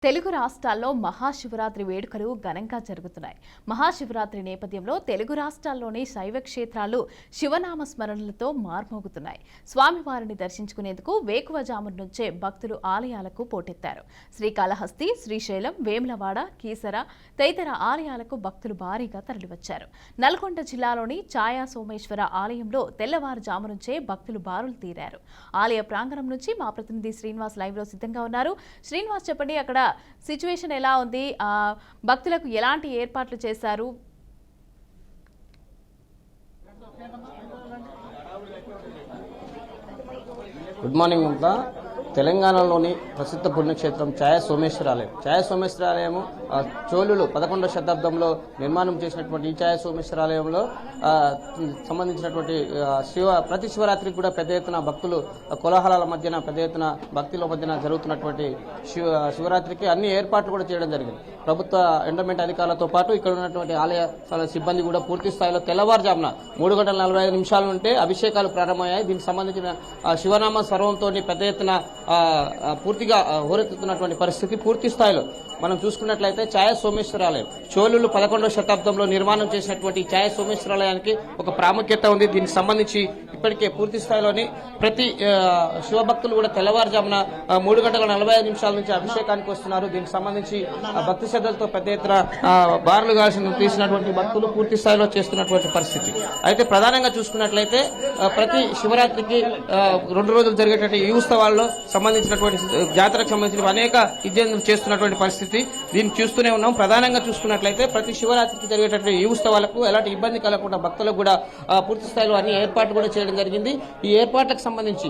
తెలుగు రాష్ట్రాల్లో మహాశివరాత్రి వేడుకలు ఘనంగా జరుగుతున్నాయి. మహాశివరాత్రి నేపథ్యంలో తెలుగు రాష్ట్రాల్లోని శైవ క్షేత్రాలు శివనామ స్మరణలతో మార్మోగుతున్నాయి. స్వామివారిని దర్శించుకునేందుకు వేకువజామున నుంచే భక్తులు ఆలయాలకు పోటెత్తారు. శ్రీకాళహస్తి, శ్రీశైలం, వేములవాడ, కీసర తదితర ఆలయాలకు భక్తులు భారీగా తరలివచ్చారు. నల్గొండ జిల్లాలోని ఛాయా సోమేశ్వర ఆలయంలో తెల్లవారుజాము నుంచే భక్తులు బారులు తీరారు. ఆలయ ప్రాంగణం నుంచి మా ప్రతినిధి శ్రీనివాస్ లైవ్ లో సిద్ధంగా ఉన్నారు. శ్రీనివాస్, చెప్పండి, అక్కడ సిచ్యువేషన్ ఎలా ఉంది? భక్తులకు ఎలాంటి ఏర్పాట్లు చేశారు? Good morning Mamata. తెలంగాణలోని ప్రసిద్ధ పుణ్యక్షేత్రం ఛాయా సోమేశ్వర ఆలయం. ఛాయా సోమేశ్వర ఆలయము చోళులు 11వ శతాబ్దంలో నిర్మాణం చేసినటువంటి ఈ ఛాయా సోమేశ్వర ఆలయంలో సంబంధించినటువంటి ప్రతి శివరాత్రికి కూడా పెద్ద ఎత్తున భక్తులు కోలాహలాల మధ్యన పెద్ద ఎత్తున భక్తుల మధ్యన జరుగుతున్నటువంటి శివరాత్రికి అన్ని ఏర్పాట్లు కూడా చేయడం జరిగింది. ప్రభుత్వ ఎండోమెంట్ అధికారులతో పాటు ఇక్కడ ఉన్నటువంటి ఆలయ సిబ్బంది కూడా పూర్తి స్థాయిలో తెల్లవారుజామున 3:45 నుంటే అభిషేకాలు ప్రారంభమయ్యాయి. దీనికి సంబంధించిన శివనామ స్వరంతో పెద్ద ఎత్తున పూర్తిగా హోరెత్తుతున్నటువంటి పరిస్థితి. పూర్తి స్థాయిలో మనం చూసుకున్నట్లయితే ఛాయా సోమేశ్వర ఆలయం చోళులు 11వ శతాబ్దంలో నిర్మాణం చేసినటువంటి ఛాయా సోమేశ్వర ఆలయానికి ఒక ప్రాముఖ్యత ఉంది. దీనికి సంబంధించి ఇప్పటికే పూర్తి స్థాయిలోని ప్రతి శివభక్తులు కూడా తెల్లవారుజామున 3:45 నుంచి అభిషేకానికి వస్తున్నారు. దీనికి సంబంధించి భక్తి శ్రద్ధలతో పెద్ద ఎత్తున బారులు తీసినటువంటి భక్తులు పూర్తి స్థాయిలో చేస్తున్నటువంటి పరిస్థితి. అయితే ప్రధానంగా చూసుకున్నట్లయితే ప్రతి శివరాత్రికి 2 రోజులు జరిగేటువంటి ఈ ఉత్సవాల్లో సంబంధించినటువంటి జాతరకు సంబంధించిన అనేక విద్యలు చేస్తున్నటువంటి పరిస్థితి దీన్ని చూస్తూనే ఉన్నాం. ప్రధానంగా చూసుకున్నట్లయితే ప్రతి శివరాత్రికి జరిగేటువంటి ఈ ఉత్సవాలకు ఎలాంటి ఇబ్బంది కలగకుండా భక్తులకు కూడా పూర్తి స్థాయిలో అన్ని ఏర్పాట్లు కూడా చేయడం జరిగింది. ఈ ఏర్పాట్లకు సంబంధించి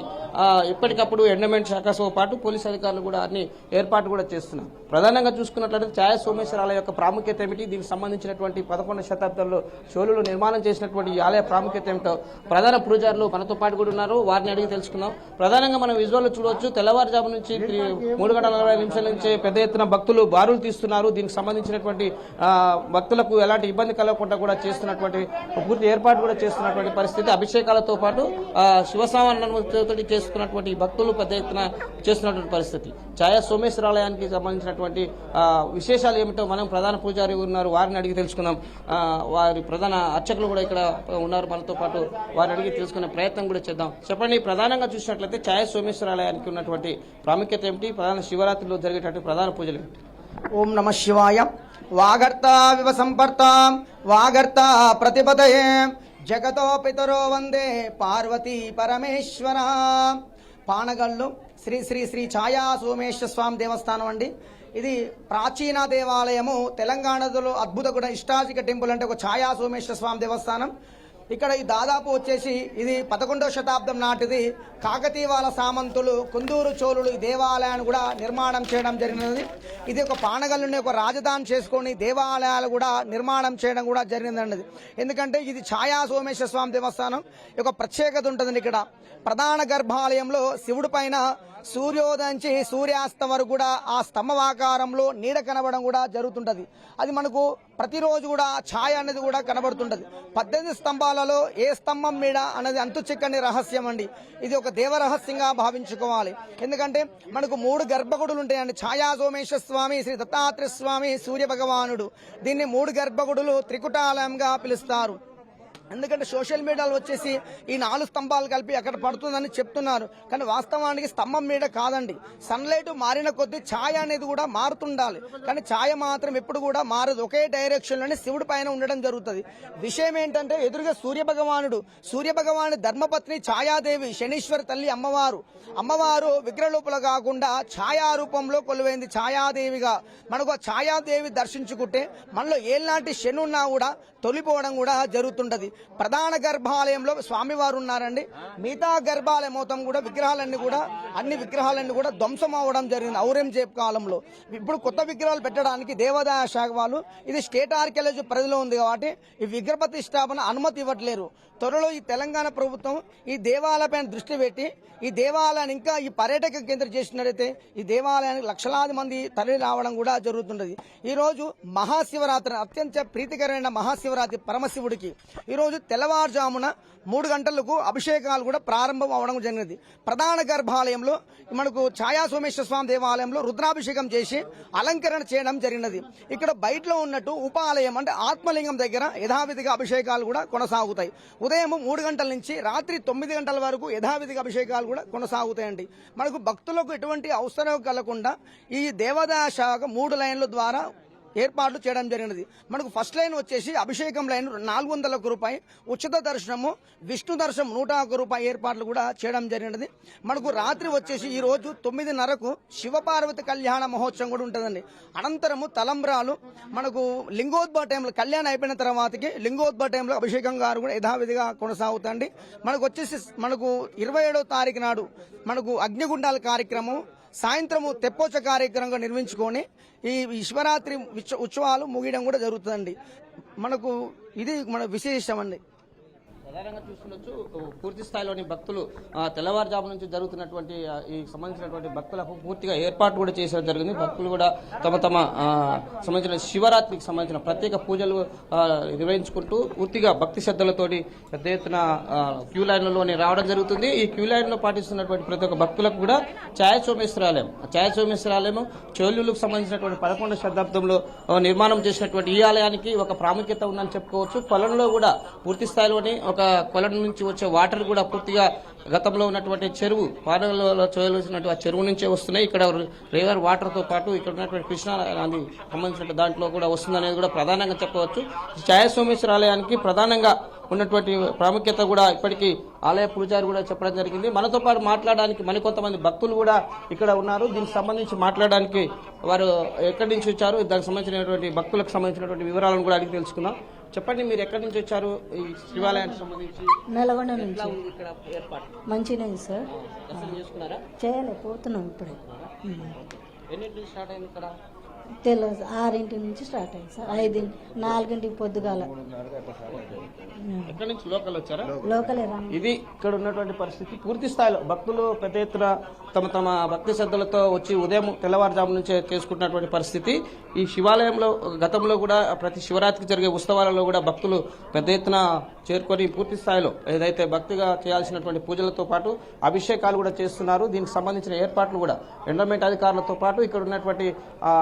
ఎప్పటికప్పుడు ఎండోమెంట్ శాఖతో పాటు పోలీసు అధికారులు కూడా అన్ని ఏర్పాట్లు కూడా చేస్తున్నారు. ప్రధానంగా చూసుకున్నట్లయితే ఛాయా సోమేశ్వర ఆలయం యొక్క ప్రాముఖ్యత ఏమిటి, దీనికి సంబంధించినటువంటి 11వ శతాబ్దంలో చోళులు నిర్మాణం చేసినటువంటి ఈ ఆలయ ప్రాముఖ్యత ఏమిటో ప్రధాన పూజారులు మనతో పాటు కూడా ఉన్నారు. వారిని అడిగి తెలుసుకుందాం. ప్రధానంగా మనం విజువల్ చూడవచ్చు, తెల్లవారుజాము నుంచి 3:45 నుంచి పెద్ద ఎత్తున భక్తులు బారులు తీస్తున్నారు. దీనికి సంబంధించినటువంటి భక్తులకు ఎలాంటి ఇబ్బంది కలగకుండా కూడా చేస్తున్నటువంటి పూర్తి ఏర్పాటు కూడా చేస్తున్నటువంటి పరిస్థితి. అభిషేకాలతో పాటు శివసామతో చేస్తున్నటువంటి భక్తులు పెద్ద ఎత్తున చేస్తున్నటువంటి పరిస్థితి. ఛాయా సోమేశ్వర ఆలయానికి సంబంధించినటువంటి విశేషాలు ఏమిటో మనం ప్రధాన పూజారి ఉన్నారు, వారిని అడిగి తెలుసుకుందాం. వారి ప్రధాన అర్చకులు కూడా ఇక్కడ ఉన్నారు మనతో పాటు, వారిని అడిగి తెలుసుకునే ప్రయత్నం కూడా చేద్దాం. చెప్పండి, ప్రధానంగా చూసినట్లయితే ఛాయా సోమేశ్వర ఆలయానికి ఉన్నటువంటి ప్రాముఖ్యత ఏమిటి, ప్రధాన శివరాత్రిలో జరిగేటువంటి ప్రధాన పూజలు ఏమిటి? ఓం నమ శివాయ. వాగర్త వివ సంపర్త వాగర్త ప్రతిపదయే జగతో పితరో వందే పార్వతీ పరమేశ్వర. పానగల్లు శ్రీ శ్రీ శ్రీ ఛాయా సోమేశ్వర స్వామి దేవస్థానం అండి. ఇది ప్రాచీన దేవాలయము. తెలంగాణలో అద్భుత కూడా ఇష్టాజిక టెంపుల్ అంటే ఒక ఛాయా సోమేశ్వర స్వామి దేవస్థానం. ఇక్కడ ఈ దాదాపు వచ్చేసి ఇది 11వ శతాబ్దం నాటిది. కాకతీవాల సామంతులు, కుందూరు చోళులు ఈ దేవాలయాన్ని కూడా నిర్మాణం చేయడం జరిగినది. ఇది ఒక పానగల్లుని ఒక రాజధాని చేసుకొని దేవాలయాలు కూడా నిర్మాణం చేయడం కూడా జరిగిందండి. ఎందుకంటే ఇది ఛాయా సోమేశ్వర స్వామి దేవస్థానం ఒక ప్రత్యేకత ఉంటుందండి. ఇక్కడ ప్రధాన గర్భాలయంలో శివుడి పైన సూర్యోదయించి సూర్యాస్తం వరకు కూడా ఆ స్తంభాకారంలో నీడ కనబడడం కూడా జరుగుతుంటది. అది మనకు ప్రతిరోజు కూడా ఛాయ అనేది కూడా కనబడుతుంటది. 18 స్తంభాలలో ఏ స్తంభం మీద అనేది అంతు చిక్కని రహస్యం అండి. ఇది ఒక దేవ రహస్యంగా భావించుకోవాలి. ఎందుకంటే మనకు 3 గర్భగుడులు ఉంటాయండి. ఛాయా సోమేశ్వర స్వామి, శ్రీ దత్తాత్రేయ స్వామి, సూర్య భగవానుడు. దీన్ని 3 గర్భగుడులు త్రికుటాలయంగా పిలుస్తారు. ఎందుకంటే సోషల్ మీడియాలో వచ్చేసి ఈ 4 స్తంభాలు కలిపి అక్కడ పడుతుందని చెప్తున్నారు, కానీ వాస్తవానికి స్తంభం మీద కాదండి. సన్లైట్ మారిన కొద్దీ ఛాయ అనేది కూడా మారుతుండాలి, కానీ ఛాయ మాత్రం ఎప్పుడు కూడా మారదు. ఒకే డైరెక్షన్ లోనే శివుడి పైన ఉండడం జరుగుతుంది. విషయం ఏంటంటే ఎదురుగా సూర్య భగవానుడు ధర్మపత్ని ఛాయాదేవి, శనీశ్వరి తల్లి అమ్మవారు విగ్రహరూపంలో కాకుండా ఛాయా రూపంలో కొలువైంది ఛాయాదేవిగా. మనకు ఆ ఛాయాదేవి దర్శించుకుంటే మనలో ఏలాంటి శని ఉన్నా కూడా తొలిపోవడం కూడా జరుగుతుంటది. ప్రధాన గర్భాలయంలో స్వామివారు ఉన్నారండి. మిగతా గర్భాలయం మొత్తం కూడా అన్ని విగ్రహాలన్నీ కూడా ధ్వంసం అవ్వడం జరిగింది ఔరంగజేబ్ కాలంలో. ఇప్పుడు కొత్త విగ్రహాలు పెట్టడానికి దేవాదాయ శాఖ వాళ్ళు ఇది స్టేట్ ఆర్కియాలజీ పరిధిలో ఉంది కాబట్టి ఈ విగ్రహ ప్రతిష్టాపన అనుమతి ఇవ్వట్లేరు. త్వరలో ఈ తెలంగాణ ప్రభుత్వం ఈ దేవాలయాలపైన దృష్టి పెట్టి ఈ దేవాలయాన్ని ఇంకా ఈ పర్యాటక కేంద్రం చేసినట్లయితే ఈ దేవాలయానికి లక్షలాది మంది తరలి రావడం కూడా జరుగుతుంటది. ఈ రోజు మహాశివరాత్రి, అత్యంత ప్రీతికరమైన మహాశివరాత్రి పరమశివుడికి. ఈరోజు ఈరోజు తెల్లవారుజామున 3 గంటలకు అభిషేకాలు కూడా ప్రారంభం అవడం జరిగినది. ప్రధాన గర్భాలయంలో మనకు ఛాయా సోమేశ్వర స్వామి దేవాలయంలో రుద్రాభిషేకం చేసి అలంకరణ చేయడం జరిగినది. ఇక్కడ బయటలో ఉన్నట్టు ఉపాలయం అంటే ఆత్మలింగం దగ్గర యథావిధిగా అభిషేకాలు కూడా కొనసాగుతాయి. ఉదయం 3 గంటల నుంచి రాత్రి 9 గంటల వరకు యథావిధిగా అభిషేకాలు కూడా కొనసాగుతాయండి. మనకు భక్తులకు ఎటువంటి అవసరం కలగకుండా ఈ దేవాదాయ శాఖ 3 లైన్ల ద్వారా ఏర్పాట్లు చేయడం జరిగినది. మనకు ఫస్ట్ లైన్ వచ్చేసి అభిషేకం లైన్ 400 రూపాయి, ఉచిత దర్శనము, విష్ణు దర్శనం 101 రూపాయి ఏర్పాట్లు కూడా చేయడం జరిగినది. మనకు రాత్రి వచ్చేసి ఈ రోజు 9:30కు శివపార్వతి కళ్యాణ మహోత్సవం కూడా ఉంటుందండి. అనంతరము తలంబ్రాలు మనకు లింగోద్భవ టైంలో కళ్యాణం అయిపోయిన తర్వాతకి లింగోద్భవ టైంలో అభిషేకం గారు కూడా యథావిధిగా కొనసాగుతుంది. మనకు వచ్చేసి మనకు 27వ తారీఖు నాడు మనకు అగ్నిగుండాల కార్యక్రమం, సాయంత్రము తెప్పోత్స కార్యక్రమంగా నిర్మించుకొని ఈ శివరాత్రి ఉత్సవాలు ముగియడం కూడా జరుగుతుందండి. మనకు ఇది మన విశేషం అండి. ప్రధానంగా చూస్తుండొచ్చు పూర్తి స్థాయిలోని భక్తులు తెల్లవారుజాము నుంచి జరుగుతున్నటువంటి ఈ సంబంధించినటువంటి భక్తులకు పూర్తిగా ఏర్పాటు కూడా చేసేది జరిగింది. భక్తులు కూడా తమ సంబంధించిన శివరాత్రికి సంబంధించిన ప్రత్యేక పూజలు నిర్వహించుకుంటూ పూర్తిగా భక్తి శ్రద్ధలతోటి పెద్ద ఎత్తున క్యూ లైన్లలోని రావడం జరుగుతుంది. ఈ క్యూ లైన్లో పాటిస్తున్నటువంటి ప్రతి ఒక్క భక్తులకు కూడా ఛాయ సోమేశ్వరాలయం చోళులకు సంబంధించినటువంటి 11వ శతాబ్దంలో నిర్మాణం చేసినటువంటి ఈ ఆలయానికి ఒక ప్రాముఖ్యత ఉందని చెప్పుకోవచ్చు. కొలంలో కూడా పూర్తి స్థాయిలోని ఒక కొలం నుంచి వచ్చే వాటర్ కూడా పూర్తిగా గతంలో ఉన్నటువంటి చెరువు పానగల్లో చేయవలసినటువంటి ఆ చెరువు నుంచే వస్తున్నాయి. ఇక్కడ రివర్ వాటర్ తో పాటు ఇక్కడ ఉన్నటువంటి కృష్ణా నది సంబంధించిన దాంట్లో కూడా వస్తుందనేది కూడా ప్రధానంగా చెప్పవచ్చు. ఛాయ సోమేశ్వర ఆలయానికి ప్రధానంగా ఉన్నటువంటి ప్రాముఖ్యత కూడా ఇప్పటికీ ఆలయ పూజారి కూడా చెప్పడం జరిగింది. మనతో పాటు మాట్లాడడానికి మరికొంతమంది భక్తులు కూడా ఇక్కడ ఉన్నారు. దీనికి సంబంధించి మాట్లాడడానికి వారు ఎక్కడి నుంచి వచ్చారు, దానికి సంబంధించినటువంటి భక్తులకు సంబంధించినటువంటి వివరాలను కూడా అడిగి తెలుసుకుందాం. చెప్పండి, మీరు ఎక్కడి నుంచి వచ్చారు? ఈ శివాలయానికి సంబంధించి నల్గొండ నుంచి. ఇక్కడ ఏర్పాటు మంచిగా సార్, దర్శనం చేసుకున్నారా? చేయలేకపోతున్నాం ఇప్పుడే. ఎన్నింటికి స్టార్ట్ అయింది ఇక్కడ? 6 నుంచి స్టార్ట్ అయింది సార్. 4 పొద్దుగాల. ఎక్కడి నుంచి లోకల్ వచ్చారా? లోకలే రా. ఇది ఇక్కడ ఉన్నటువంటి పరిస్థితి. పూర్తి స్థాయిలో భక్తులు పెద్ద ఎత్తున తమ భక్తి శ్రద్ధలతో వచ్చి ఉదయం తెల్లవారుజాము నుంచే చేసుకుంటున్నటువంటి పరిస్థితి. ఈ శివాలయంలో గతంలో కూడా ప్రతి శివరాత్రికి జరిగే ఉత్సవాలలో కూడా భక్తులు పెద్ద ఎత్తున చేరుకొని పూర్తి స్థాయిలో ఏదైతే భక్తిగా చేయాల్సినటువంటి పూజలతో పాటు అభిషేకాలు కూడా చేస్తున్నారు. దీనికి సంబంధించిన ఏర్పాట్లు కూడా ఎండోమెంట్ అధికారులతో పాటు ఇక్కడ ఉన్నటువంటి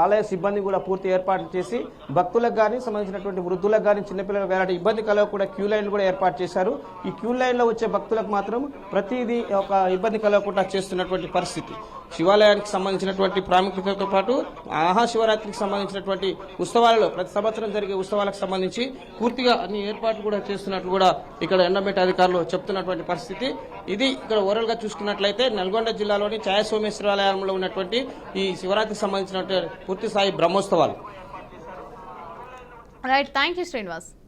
ఆలయ సిబ్బంది కూడా పూర్తి ఏర్పాట్లు చేసి భక్తులకు కానీ సంబంధించినటువంటి వృద్ధులకు కానీ చిన్నపిల్లలకు ఎలాంటి ఇబ్బంది కలగకుండా క్యూ లైన్లు కూడా ఏర్పాటు చేశారు. ఈ క్యూ లైన్లో వచ్చే భక్తులకు మాత్రం ప్రతిదీ ఒక ఇబ్బంది కలగకుండా చేస్తున్నటువంటి పరిస్థితి. శివాలయానికి సంబంధించినటువంటి ప్రాముఖ్యతతో పాటు మహాశివరాత్రికి సంబంధించినటువంటి ఉత్సవాలలో ప్రతి సంవత్సరం జరిగే ఉత్సవాలకు సంబంధించి పూర్తిగా అన్ని ఏర్పాట్లు కూడా చేస్తున్నట్లు కూడా ఇక్కడ ఎండోమెంట్ అధికారులు చెప్తున్నటువంటి పరిస్థితి. ఇది ఇక్కడ ఓవరాల్ గా చూసుకున్నట్లయితే నల్గొండ జిల్లాలోని ఛాయ సోమేశ్వరాలయంలో ఉన్నటువంటి ఈ శివరాత్రికి సంబంధించినటువంటి పూర్తి స్థాయి బ్రహ్మోత్సవాలు. Right, thank you Srinivas.